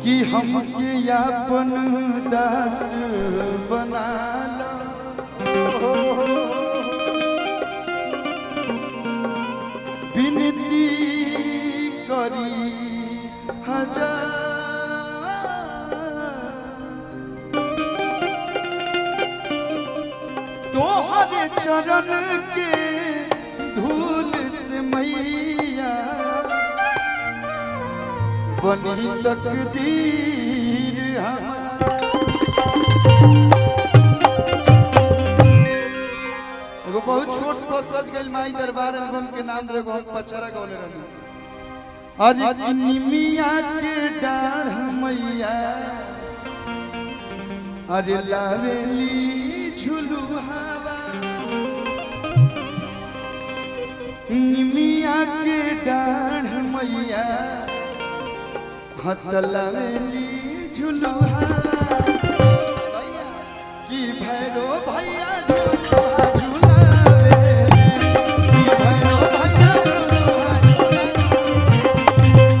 कि हमके अपन दास बना लो, विनती करी हजार तोहरे चरण के धूल से मैया बनी तकदीर एगो बहुत छोट पर सज गई माई दरबार एल्बम के नाम एगो हम पचरा गौले रहनी। अरे निमिया के डाढ़ मैया अरे लावेली झुलू हवा, निमिया के डाढ़ मैया हाथ लावेली झुलू हवा कि भैरो भैया झुलुआ झुलावेली, कि भैरो भैया झुलुआ झुलावेली,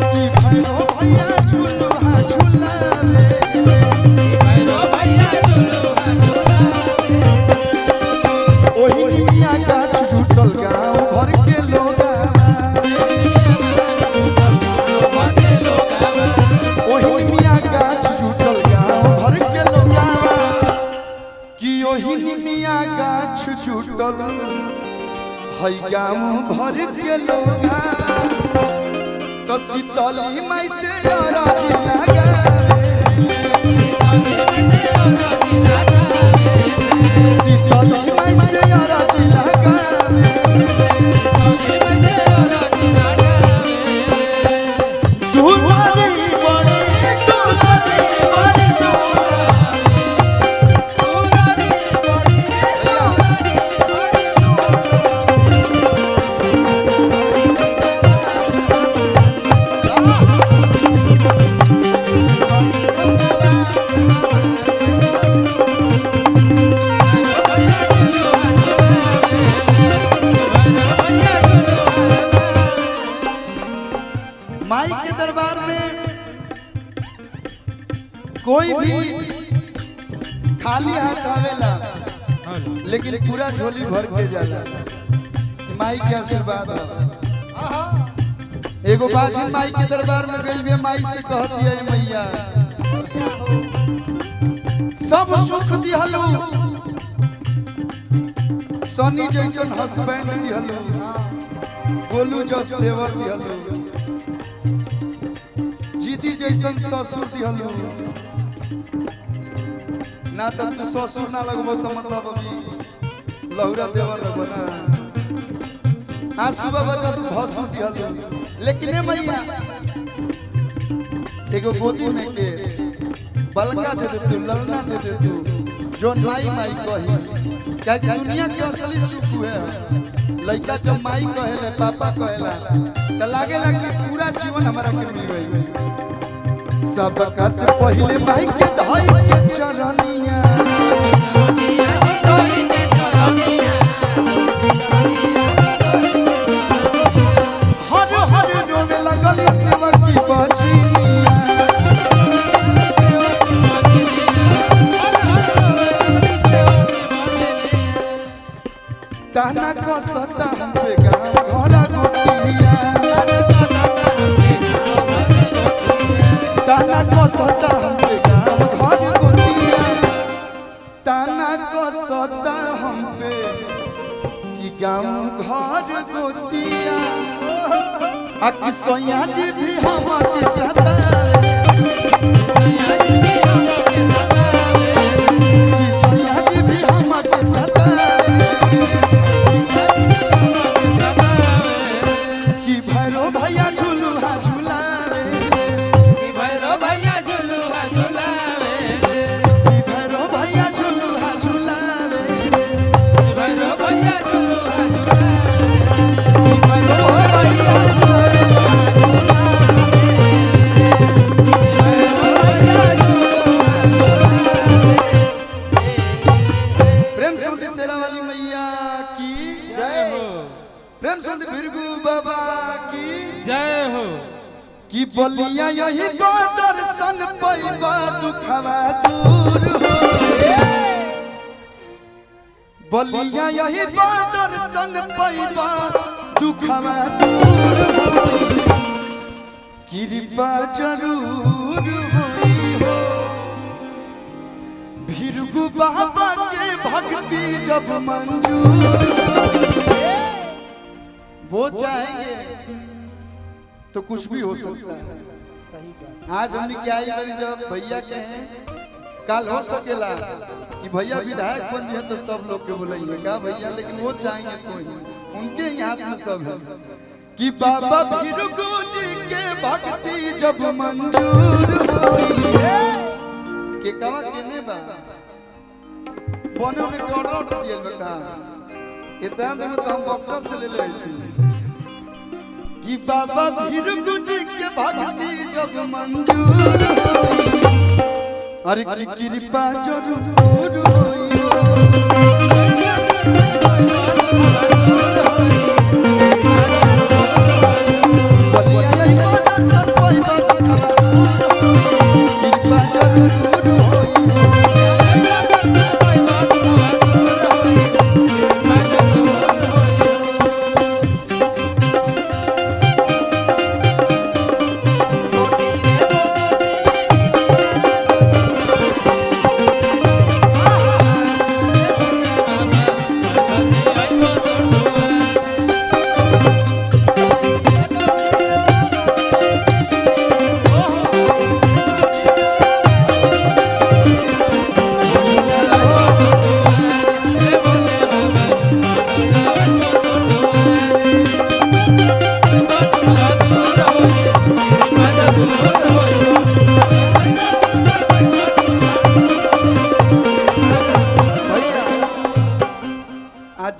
कि भैरो भैया झुलुआ झुलावेली, कि भैरो भैया झुलुआ झुलावेली। ओही निमिया गाछ झुटल गाँव भर के लोग, ओही निमिया गाछ झुटल गाँव भर के लोग, कि ओही निमिया गाछ झुटल है गाँव भर के लोग। तो शीतली माई से अरजी लगा, शीतली माई से अरजी लगा, दुलारी बड़ी दुलारी बड़ी माई के दरबार में कोई भी खाली हाथ आवेला लेकिन पूरा झोली भर के जाला, माई के आशीर्वाद है। एगो बाजिन माई के दरबार में गई भी माई से कहती है मैया सब सुख दिहलू, सनी जैसन हस्बैंड दिहलू, गोलू जस देवर दिहलू, जीती जैसन ससुर दिहलू, ना तो तू ससुर ना लगबो तो मतलब अभी लहुरा देवर लगबो ना, आंसू बाबा जस भसुर दिहलू। लेकिन मैया एगो गोदी में के बलका दे दे तू, ललना दे दे तू, जो माई माई कही, क्या दुनिया के असली सुख है लड़का जब माई कहेले पापा कहेला तो लागेला कि पूरा जीवन हमारा के मिल गई। सबका से पहले माई के धई के चरनिया, हर हर रोने लगल सेवा की बजनिया, ताना को सता हम पे गाँव घोड़ा गोटिया, ताना को सता हम पे गाँव घर गोटिया, ताना को सता हम पे कि गाँव घर गोटिया, आकि सोया जी भी हमारे सता, कि सोया जी भी हमारे सता, कि भैरो भैया झुलुआ झुलावे, कि भैरो भैया झुलुआ झुलावे, कि भैरो भैया झुलुआ झुलावे, कि भैरो भैया झुलुआ झुलावे, कि भैरो भैया झुलुआ झुलावे। चंद भृगु बाबा की जय हो। कि बलिया यही दर्शन पैबा दुखवा दूर हो, बलिया यही दर्शन पैबा दुखवा दूर हो, कृपा जरूर होई हो। भृगु बाबा के भक्ति जब मंजूर वो चाहेंगे तो कुछ भी हो सकता है। आज हमने क्या ही करी, जब भैया के हैं कल हो सकेला कि भैया विधायक बन जाए तो सब लोग के बुलाइए का भैया, लेकिन वो चाहेंगे तो ही उनके ही हाथ में सब है कि बाबा भृगु जी के भक्ति जब मंजूर होई के कवा केने बा बने उन्हें ऑर्डर दिया बका इतना दिन में तो हम बॉक्सर से ले ले थी कि बाबा भृगु जी के भक्ति जब मंजूर होई, अरे की कृपा जरूर होई कृपा जरूर होई।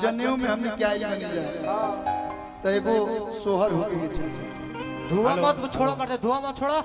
जनेऊ में हमने क्या ही बनी जाए तो एगो सोहर हो गई। धुआं मत छोड़ो, करते धुआं मत छोड़ो।